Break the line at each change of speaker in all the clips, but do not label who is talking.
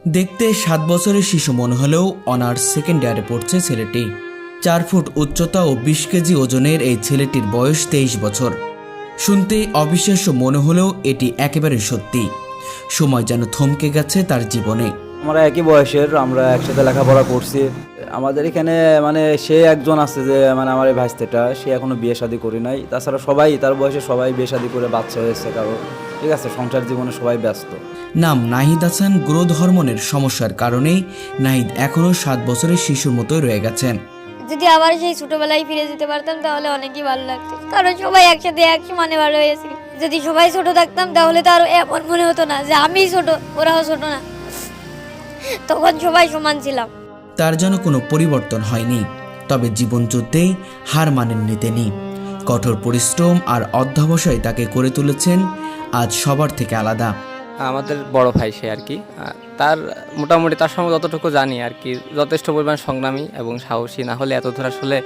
দেখতে 7 বছরের শিশু মনে হলেও অনার্স সেকেন্ড ইয়ারে পড়ছে ছেলেটি। 4 ফুট উচ্চতা ও 20 কেজি ওজনের এই ছেলেটির বয়স 23 বছর। শুনতে অবিশ্বাস্য মনে হলেও এটি একেবারে সত্যি। সময় যেন থমকে গেছে তার জীবনে।
আমরা একই বয়সের, আমরা একসাথে লেখাপড়া করছি। আমাদের এখানে সে একজন আছে যে আমার এই ভাইস্তেটা, সে এখনো বিয়ে শাদী করি নাই। তাছাড়া সবাই তার বয়সে সবাই বিয়ে শাদী করে বাচ্চা হয়েছে কারো, ঠিক আছে, সংসার জীবনে সবাই ব্যস্ত।
নাম নাহিদ হাসান। গ্রোথ হরমোনের সমস্যার কারণে নাহিদ এখনও 7 বছরের শিশুর মতোই রয়ে গেছেন।
যদি আবার সেই ছোটবেলায় ফিরে যেতে পারতাম তাহলে অনেকই ভালো লাগতো, কারণ সবাই একসাথে এক সমানে ভালো হয়েছিল। যদি সবাই ছোট থাকতাম তাহলে তো আর এমন মনে হতো না যে আমি ছোট, ওরাও ছোট না, তখন সবাই সমান ছিলাম।
তার যেন কোনো পরিবর্তন হয়নি, তবে জীবনযুদ্ধে হার মানেননি তিনি। কঠোর পরিশ্রম আর অধ্যবসায় তাকে করে তুলেছেন আজ সবার থেকে আলাদা।
আমাদের বড় ভাই সে আর কি, তার মোটামুটি তার সঙ্গে যতটুকু জানি আর কি, যথেষ্ট পরিমাণ সংগ্রামী এবং সাহসী, না হলে এত দূর আসলে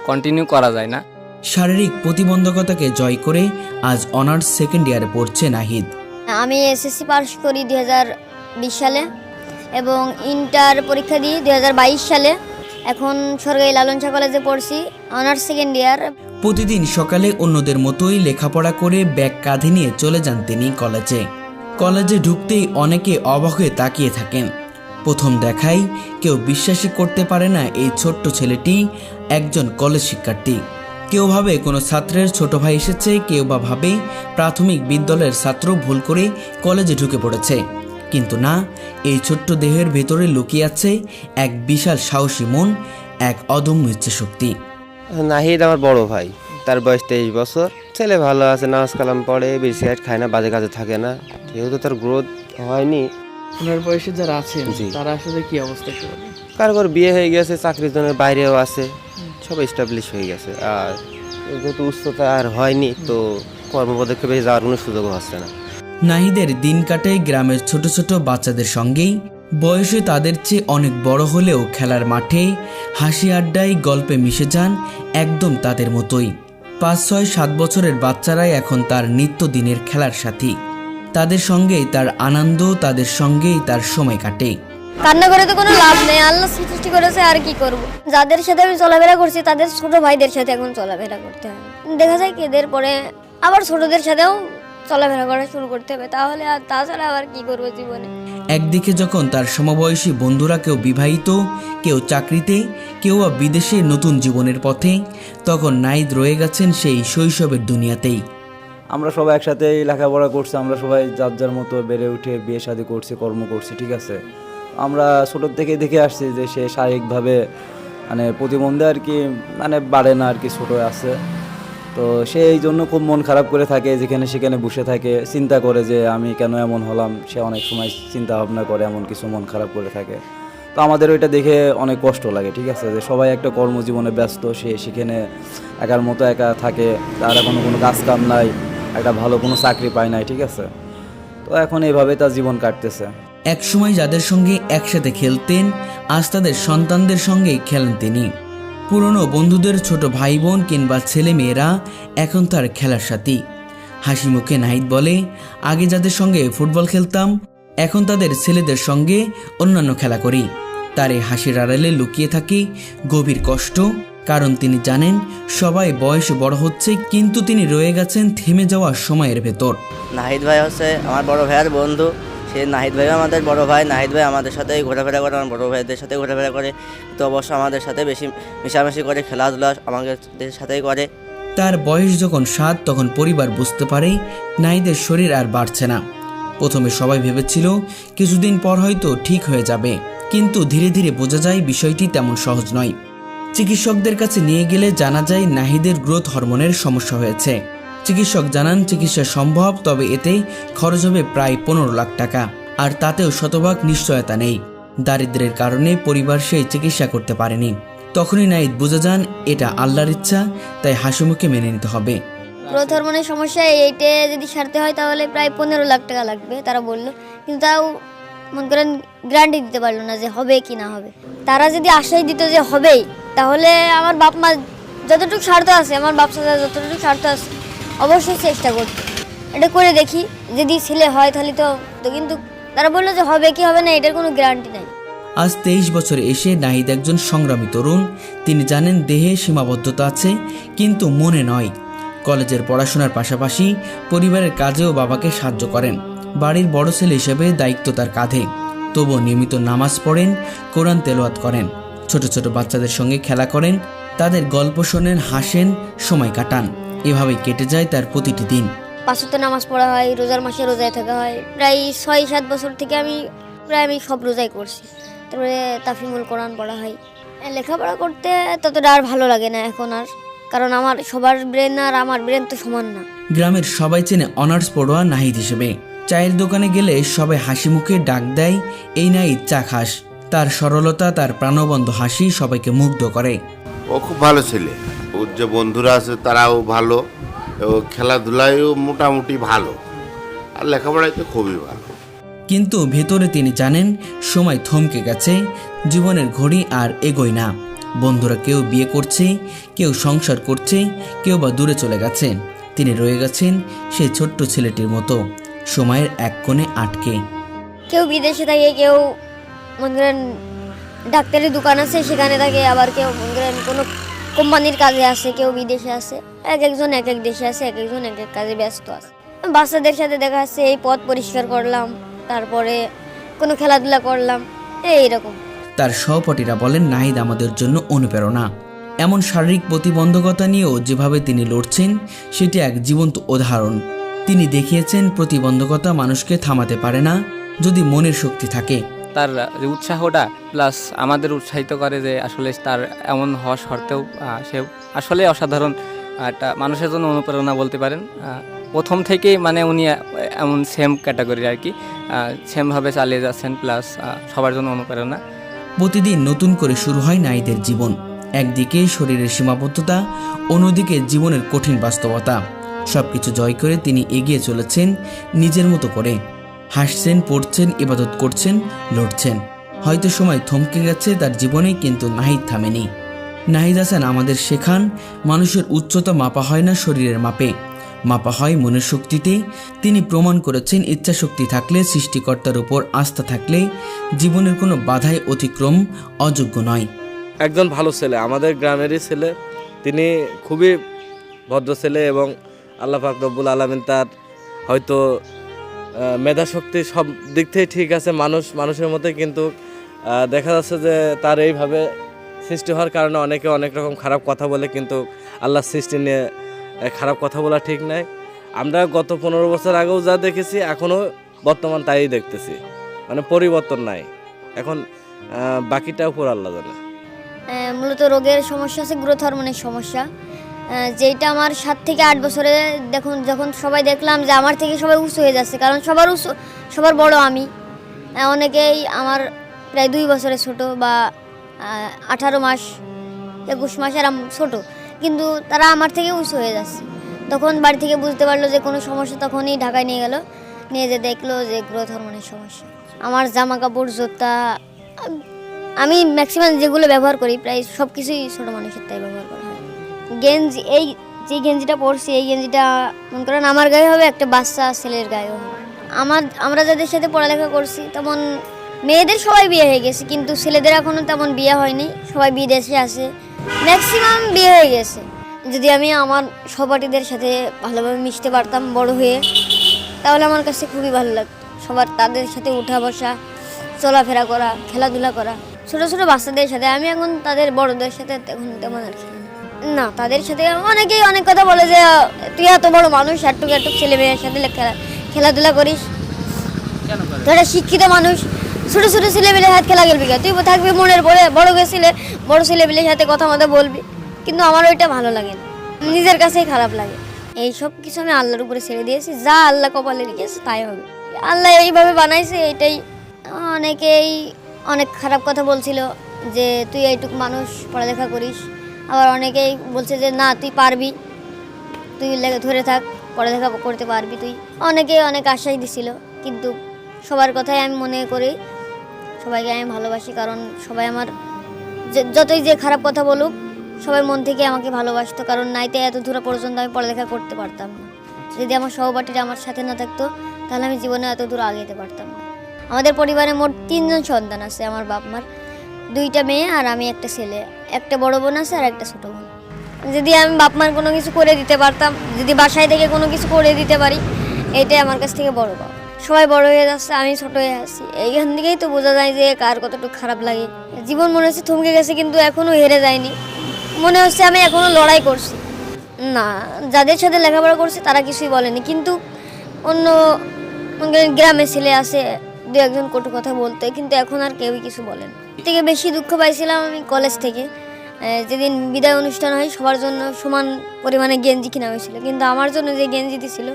কন্টিনিউ করা যায় না।
শারীরিক প্রতিবন্ধকতাকে জয় করে আজ অনার্স সেকেন্ড ইয়ারে পড়ছে নাহিদ।
আমি এসএসসি পাস করি 2020 সালে এবং ইন্টার পরীক্ষা দিই 2022 সালে। এখন সরকারি লালন শাহ কলেজে পড়ছি, অনার্স সেকেন্ড ইয়ার।
প্রতিদিন সকালে অন্যদের মতোই লেখাপড়া করে ব্যাগ কাঁধে নিয়ে চলে যান তিনি কলেজে। কলেজে ঢুকতেই অনেকে অবাক হয়ে তাকিয়ে থাকেন। প্রথম দেখায় কেউ বিশ্বাসই করতে পারে না এই ছোট্ট ছেলেটি একজন কলেজ শিক্ষার্থী। কেউ ভাবে কোনো ছাত্রের ছোট ভাই এসেছে, কেউ বা ভাবে প্রাথমিক বিদ্যালয়ের ছাত্র ভুল করে কলেজে ঢুকে পড়েছে। কিন্তু না, এই ছোট্ট দেহের ভেতরে লুকিয়ে আছে এক বিশাল সাহসী মন, এক অদম্য ইচ্ছে শক্তি।
নাহিদ আমার বড় ভাই, তার বয়স 23 বছর। ছেলে ভালো আছে, নামাজ কালাম পড়ে, বেশি সিগারেট খায় না, বাজে কাজে থাকে না। যেহেতু তার গ্রোথ হয়নি।
ওনার বয়সে যারা আছেন তারা আসলে কি অবস্থা করবে?
কারোর বিয়ে হয়ে গেছে, চাকরির জন্য বাইরেও আছে, সব এস্টাবলিশ হয়ে গেছে। আর যেহেতু উচ্চতা আর হয়নি, তো কর্মপদক্ষেপে যাওয়ার কোনো সুযোগও হচ্ছে না।
নাহিদের দিন কাটে গ্রামের ছোট ছোট বাচ্চাদের সঙ্গেই। বয়সে তাদের চেয়ে অনেক বড় হলেও খেলার মাঠে হাসি আড্ডায় গল্পে মিশে যান একদম তাদের মতোই। 5, 6, 7 বছরের বাচ্চারাই এখন তার নিত্যদিনের খেলার সাথী। তাদের সঙ্গেই তার আনন্দ, তাদের সঙ্গেই তার সময় কাটে।
কান্না করে তো কোনো লাভ নেই, আল্লাহ সৃষ্টি করেছে, আর কি করব। যাদের সাথে আমি চলাফেরা করছি তাদের ছোট ভাইদের সাথে এখন চলাফেরা করতে হবে। দেখা যায় কি এদের পরে আবার ছোটদের সাথেও চলাফেরা করা শুরু করতে হবে, তাহলে আর তাছাড়া আবার কি করবো জীবনে।
একদিকে যখন তার সমবয়সী বন্ধুরা কেউ বিবাহিত, কেউ চাকরিতে, কেউ বা বিদেশে নতুন জীবনের পথে, তখন নাহিদ রয়ে গেছেন সেই শৈশবের দুনিয়াতেই।
আমরা সবাই একসাথেই লেখাপড়া করছি, আমরা সবাই যার যার মতো বেড়ে উঠে বিয়ে শাদী করছি, কর্ম করছি, ঠিক আছে। আমরা ছোটোর থেকে দেখে আসছি যে সে শারীরিকভাবে প্রতিবন্ধী আর কি, বাড়ে না আর কি, ছোটো আছে। তো সে এই জন্য খুব মন খারাপ করে থাকে, যেখানে সেখানে বসে থাকে, চিন্তা করে যে আমি কেন এমন হলাম। সে অনেক সময় চিন্তা ভাবনা করে, এমন কিছু মন খারাপ করে থাকে। তো আমাদের ওইটা দেখে অনেক কষ্ট লাগে, ঠিক আছে, যে সবাই একটা কর্মজীবনে ব্যস্ত, সে সেখানে একার মতো একা থাকে, তার এখনও কোনো কাজ কাম নাই, একটা ভালো কোনো চাকরি পায় নাই, ঠিক আছে। তো এখন এইভাবে তার জীবন কাটতেছে।
একসময় যাদের সঙ্গে একসাথে খেলতেন, আজ তাদের সন্তানদের সঙ্গেই খেলেন তিনি। পুরনো বন্ধুদের ছোট ভাই বোন কিংবা ছেলে মেয়েরা এখন তার খেলার সাথী। হাসি মুখে নাহিদ বলে, আগে যাদের সঙ্গে ফুটবল খেলতাম, এখন তাদের ছেলেদের সঙ্গে অন্যান্য খেলা করি। তার এই হাসির আড়ালে লুকিয়ে থাকে গভীর কষ্ট, কারণ তিনি জানেন সবাই বয়সে বড় হচ্ছে, কিন্তু তিনি রয়ে গেছেন থেমে যাওয়া সময়ের ভেতর।
নাহিদ ভাই হচ্ছে আমার বড় ভাইয়ের বন্ধু। সে নাহিদ ভাইও আমাদের বড় ভাই। নাহিদ ভাই আমাদের সাথেই ঘোরাফেরা করে, আমার বড় ভাইদের সাথে ঘোরাফেরা করে, তো অবশ্য আমাদের সাথে বেশি মিশামিশি করে, খেলাধুলা আমাদের সাথেই করে।
তার বয়স যখন 7, তখন পরিবার বুঝতে পারে নাহিদের শরীর আর বাড়ছে না। প্রথমে সবাই ভেবেছিল কিছুদিন পর হয়তো ঠিক হয়ে যাবে, কিন্তু ধীরে ধীরে বোঝা যায় বিষয়টি তেমন সহজ নয়। চিকিৎসকদের কাছে নিয়ে গেলে জানা যায় নাহিদের গ্রোথ হরমোনের সমস্যা হয়েছে। চিকিৎসক জানান চিকিৎসা সম্ভব, তবে এতে খরচ হবে প্রায় 15 লাখ টাকা, আর তাতেও শতভাগ নিশ্চয়তা নেই। দারিদ্র্যের কারণে পরিবার সেই চিকিৎসা করতে পারেনি। তখনই নাহিদ বুঝে যান এটা আল্লাহর ইচ্ছা, তাই হাসিমুখে মেনে নিতে হবে।
গ্রোথ হরমোনের সমস্যা এইটা যদি সারতে হয় তাহলে প্রায় 15 লাখ টাকা লাগবে তারা বললো, কিন্তু তাও মনে করেন গ্যারান্টি দিতে পারলো না যে হবে কি না হবে। তারা যদি আশ্বাস দিত যে হবেই, তাহলে আমার বাপ মা যতটুকু স্বার্থ আছে, আমার বাপ সাথে যতটুকু স্বার্থ আছে, অবশ্যই চেষ্টা করতে। এটা করে দেখি, যদি ছেলে হয় তাহলে তো কিন্তু তারা বললো যে হবে কি হবে না এটার কোনো গ্যারান্টি নাই।
আজ 23 বছরে এসে নাহিদ একজন সংগ্রামী তরুণ। তিনি জানেন দেহে সীমাবদ্ধতা আছে, কিন্তু মনে নয়। কলেজের পড়াশোনার পাশাপাশি পরিবারের কাজেও বাবাকে সাহায্য করেন। বাড়ির বড় ছেলে হিসেবে দায়িত্ব তার কাঁধে। তবুও নিয়মিত নামাজ পড়েন, কোরআন তেলাওয়াত করেন, ছোট ছোট বাচ্চাদের সঙ্গে খেলা করেন, তাদের গল্প শোনেন, হাসেন, সময় কাটান। এভাবেই কেটে যায় তার প্রতিটি দিন।
5 ওয়াক্ত নামাজ পড়া হয়, রোজার মাসে রোজায় থাকা হয়। প্রায় 6-7 বছর থেকে আমি সব রোজাই করছি। তারপরে তাফিমুল কোরআন পড়া হয়। লেখাপড়া করতে ততটা আর ভালো লাগে না এখন আর, কারণ আমার সবার ব্রেন আর আমার ব্রেন তো সমান না।
গ্রামের সবাই চেনে অনার্স পড়ুয়া নাহিদ হিসেবে। চায়ের দোকানে গেলে সবাই হাসি মুখে ডাক দেয়, এই নাহিদ চা খাস। তার সরলতা, তার প্রাণবন্ত হাসি সবাইকে মুগ্ধ করে।
ও খুব ভালো ছেলে, ওর যে বন্ধুরা আছে তারাও ভালো, ও খেলাধুলায়ও মোটামুটি ভালো, আর লেখাপড়ায় তো খুবই ভালো।
কিন্তু ভেতরে তিনি জানেন সময় থমকে গেছে, জীবনের ঘড়ি আর এগোয় না। বন্ধুরা কেউ বিয়ে করছে, কেউ সংসার করছে, কেউ বা দূরে চলে গেছে। তিনি রয়ে গেছেন সেই ছোট্ট ছেলেটির মতো, সময়ের এক কোণে আটকে।
কেউ বিদেশে থাকে, কেউ মনে করেন ডাক্তারি দোকান আছে সেখানে থাকে, আবার কেউ মনে করেন কোনো কোম্পানির কাজে আছে, কেউ বিদেশে আছে। একজন এক এক দেশে আছে, একজন এক এক কাজে ব্যস্ত আছে। বাচ্চাদের সাথে দেখা যাচ্ছে এই পথ পরিষ্কার করলাম, তারপরে কোনো খেলাধুলা করলাম, এইরকম।
তার সহপাঠীরা বলেন নাহিদ আমাদের জন্য অনুপ্রেরণা। এমন শারীরিক প্রতিবন্ধকতা নিয়েও যেভাবে তিনি লড়ছেন সেটি এক জীবন্ত উদাহরণ। তিনি দেখিয়েছেন প্রতিবন্ধকতা মানুষকে থামাতে পারে না, যদি মনের শক্তি থাকে।
তার যে উৎসাহটা প্লাস আমাদের উৎসাহিত করে যে আসলে তার এমন হওয়া সত্ত্বেও সে আসলে অসাধারণ একটা মানুষের জন্য অনুপ্রেরণা বলতে পারেন। প্রথম থেকেই মানে উনি এমন সেম ক্যাটাগরির আর কি, সেমভাবে চালিয়ে যাচ্ছেন, প্লাস সবার জন্য অনুপ্রেরণা।
প্রতিদিন নতুন করে শুরু হয় নাহিদের জীবন। একদিকে শরীরের সীমাবদ্ধতা, অন্যদিকে জীবনের কঠিন বাস্তবতা। সবকিছু জয় করে তিনি এগিয়ে চলেছেন নিজের মতো করে। হাসছেন, পড়ছেন, ইবাদত করছেন, লড়ছেন। হয়তো সময় থমকে গেছে তার জীবনে, কিন্তু নাহিদ থামেনি। নাহিদ হাসান আমাদের শেখান মানুষের উচ্চতা মাপা হয় না শরীরের মাপে, মাপা হয় মনের শক্তিতে। তিনি প্রমাণ করেছেন ইচ্ছাশক্তি থাকলে, সৃষ্টিকর্তার উপর আস্থা থাকলে জীবনের কোনো বাধাই অতিক্রম অযোগ্য নয়।
একজন ভালো ছেলে, আমাদের গ্রামেরই ছেলে। তিনি খুবই ভদ্র ছেলে এবং আল্লাহ পাক রব্বুল আলামিন তার হয়তো মেধাশক্তি সব দিক থেকে ঠিক আছে, মানুষের মধ্যে, কিন্তু দেখা যাচ্ছে যে তার এইভাবে সৃষ্টি হওয়ার কারণে অনেকে অনেক রকম খারাপ কথা বলে, কিন্তু আল্লাহর সৃষ্টি নিয়ে খারাপ কথা বলা ঠিক নাই। আমরা গত 15 বছর আগেও যা দেখেছি এখনও বর্তমান তাই দেখতেছি, মানে পরিবর্তন নাই। এখন বাকিটা উপর আল্লাহ জানে।
মূলত রোগের সমস্যা আছে, গ্রোথ হরমোনের সমস্যা, যেটা আমার 7 থেকে 8 বছরে যখন সবাই দেখলাম যে আমার থেকে সবাই উঁচু হয়ে যাচ্ছে, কারণ সবার বড় আমি। অনেকেই আমার প্রায় 2 বছরে ছোট বা 18 মাস 21 মাস এরম ছোট, কিন্তু তারা আমার থেকে উঁচু হয়ে যাচ্ছে। তখন বাড়ি থেকে বুঝতে পারলো যে কোনো সমস্যা, তখনই ঢাকায় নিয়ে গেল, নিয়ে যে দেখলো যে গ্রোথ হরমোনের সমস্যা। আমার জামা কাপড়, জুতা, আমি ম্যাক্সিমাম যেগুলো ব্যবহার করি প্রায় সব কিছুই ছোটো মানুষের তাই ব্যবহার করা হয়। গেঞ্জি, এই যে গেঞ্জিটা পরছি, এই গেঞ্জিটা মনে করেন আমার গায়ে হবে, একটা বাচ্চা ছেলের গায়েও হবে। আমরা যাদের সাথে পড়ালেখা করছি তেমন মেয়েদের সবাই বিয়ে হয়ে গেছে, কিন্তু ছেলেদের এখনও তেমন বিয়ে হয়নি, সবাই বিদেশে আছে, ম্যাক্সিমাম বিয়ে হয়ে গেছে। যদি আমি আমার সহপাঠীদের সাথে ভালোভাবে মিশতে পারতাম বড় হয়ে, তাহলে আমার কাছে খুবই ভালো লাগতো। তাদের সাথে উঠা বসা, চলাফেরা করা, খেলাধুলা করা, ছোটো ছোটো বাচ্চাদের সাথে। আমি এখন তাদের বড়দের সাথে তেমন আর খেলি না। তাদের সাথে অনেকেই অনেক কথা বলে যে তুই এত বড় মানুষ, একটুক ছেলে মেয়ের সাথে খেলাধুলা করিস, তোরা শিক্ষিত মানুষ, ছোটো ছোটো ছেলেমেয়ের হাত খেলা খেলবি, তুই থাকবি মনের পরে, বড় ছেলেমেয়ের সাথে কথা মতো বলবি। কিন্তু আমার ওইটা ভালো লাগে না, নিজের কাছেই খারাপ লাগে। এই সব কিছু আমি আল্লাহর উপরে ছেড়ে দিয়েছি, যা আল্লাহ কপালে রেখেছে তাই হবে। আল্লাহ এইভাবে বানাইছে, এটাই। অনেকেই অনেক খারাপ কথা বলছিল যে তুই এইটুকু মানুষ পড়ালেখা করিস, আবার অনেকেই বলছে যে না তুই পারবি, তুই ধরে থাক, পড়ালেখা করতে পারবি তুই। অনেকেই অনেক আশ্বাস দিছিল, কিন্তু সবার কথাই আমি মনে করি, সবাইকে আমি ভালোবাসি, কারণ সবাই আমার যতই যে খারাপ কথা বলুক, সবাই মন থেকে আমাকে ভালোবাসতো, কারণ নাইতে এত দূর পর্যন্ত আমি পড়ালেখা করতে পারতাম না। যদি আমার সহপাঠীরা আমার সাথে না থাকতো, তাহলে আমি জীবনে এত দূর আগাইতে পারতাম না। আমাদের পরিবারে মোট 3 জন সন্তান আছে, আমার বাপ মার 2টা মেয়ে আর আমি একটা ছেলে, একটা বড় বোন আছে আর একটা ছোট বোন। যদি আমি বাপ মার কোনো কিছু করে দিতে পারতাম, যদি বাসায় থেকে কোনো কিছু করে দিতে পারি, এটাই আমার কাছ থেকে বড় পাওয়া। সবাই বড় হয়ে যাচ্ছে, আমি ছোট হয়ে আছি, এইখান থেকেই তো বোঝা যায় যে কার কতটুকু খারাপ লাগে। জীবন মনে হচ্ছে থমকে গেছে, কিন্তু এখনও হেরে যায়নি, মনে হচ্ছে আমি এখনও লড়াই করছি। না, যাদের সাথে লেখাপড়া করছে তারা কিছুই বলেনি, কিন্তু অন্য গ্রামের ছেলে আছে 2-1জন কটু কথা বলতে, কিন্তু এখন আর কেউই কিছু বলেন। থেকে বেশি দুঃখ পাইছিলাম আমি কলেজ থেকে, যেদিন বিদায় অনুষ্ঠান হয় সবার জন্য সমান পরিমাণে গেঞ্জি কিনা হয়েছিল, কিন্তু আমার জন্য যে গেঞ্জি দিছিল,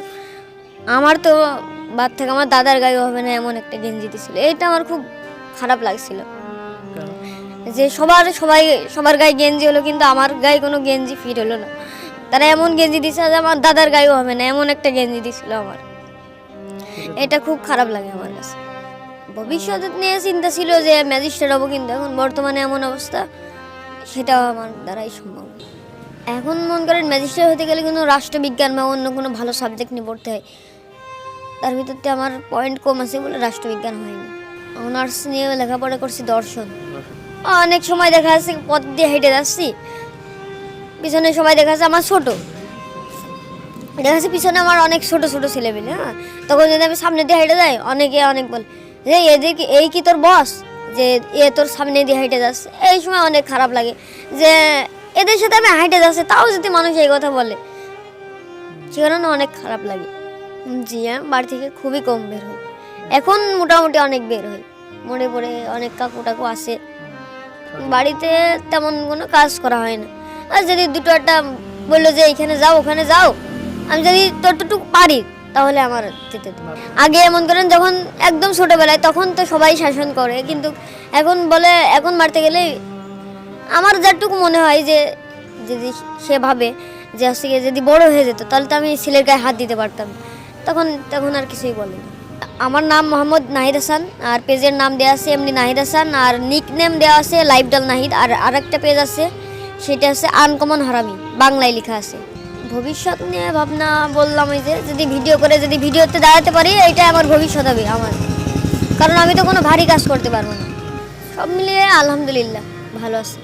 আমার তো বাদ থেকে আমার দাদার গায়ে হবে না এমন একটা গেঞ্জি দিছিল। এটা আমার খুব খারাপ লাগছিল যে সবার গায়ে গেঞ্জি হলো, কিন্তু আমার গায়ে কোনো গেঞ্জি ফিট হলো না। তারা এমন গেঞ্জি দিছে যে আমার দাদার গায়েও হবে না এমন একটা গেঞ্জি দিছিল আমার। এটা খুব খারাপ লাগে আমার কাছে। ভবিষ্যৎ নিয়ে চিন্তা ছিল যে ম্যাজিস্ট্রেট হবো, কিন্তু এখন বর্তমানে এমন অবস্থা, সেটা আমার দ্বারাই সম্ভব। এখন মন করেন ম্যাজিস্ট্রেট হতে গেলে কিন্তু রাষ্ট্রবিজ্ঞান বা অন্য কোনো ভালো সাবজেক্ট নিয়ে পড়তে হয়, তার ভিতরতে আমার পয়েন্ট কম আছে বলে রাষ্ট্রবিজ্ঞান হয়নি। অনার্স নিয়ে লেখাপড়া করছি দর্শন। অনেক সময় দেখা যাচ্ছে পথ দিয়ে হেঁটে যাচ্ছি, পিছনে সবাই দেখা যাচ্ছে আমার ছোটো, দেখা যাচ্ছে পিছনে আমার অনেক ছোট ছোট ছেলেমেলে। হ্যাঁ, তখন যদি আমি সামনে দিয়ে হেঁটে যাই, অনেকে অনেক বলে যে এদিকে এই কি তোর বস, যে এ তোর সামনে দিয়ে হেঁটে যাচ্ছে। এই সময় অনেক খারাপ লাগে যে এদের সাথে আমি হেঁটে যাচ্ছি, তাও যদি মানুষ এই কথা বলে, সে কারণে অনেক খারাপ লাগে। জি হ্যাঁ, বাড়ি থেকে খুবই কম বের হই, এখন মোটামুটি অনেক বের হই। মনে পড়ে অনেক কাকু টাকু আসে, বাড়িতে তেমন কোনো কাজ করা হয় না। আর যদি দুটো একটা বললো যে এইখানে যাও ওখানে যাও, আমি যদি ততটুকু পারি তাহলে আমার যেতে দেবে। আগে এমন করেন যখন একদম ছোটোবেলায় তখন তো সবাই শাসন করে, কিন্তু এখন বলে, এখন বাড়তে গেলে আমার যতটুকু মনে হয় যে যদি সে ভাবে যে হচ্ছে গিয়ে যদি বড় হয়ে যেত তাহলে তো আমি ছেলের গায়ে হাত দিতে পারতাম, তখন আর কিছুই বলে না। আমার নাম মোহাম্মদ নাহিদ হাসান, আর পেজের নাম দেওয়া আছে এমনি নাহিদ হাসান, আর নিক নেম দেওয়া আছে লাইফডাল নাহিদ। আর আরেকটা পেজ আছে, সেটা আছে আনকমন হারামি, বাংলায় লেখা আছে। ভবিষ্যৎ নিয়ে ভাবনা বললাম ওই যে যদি ভিডিও করে যদি ভিডিওতে দাঁড়াতে পারি, এটাই আমার ভবিষ্যৎ হবে আমার, কারণ আমি তো কোনো ভারী কাজ করতে পারবো না। সব মিলিয়ে আলহামদুলিল্লাহ ভালো আছি।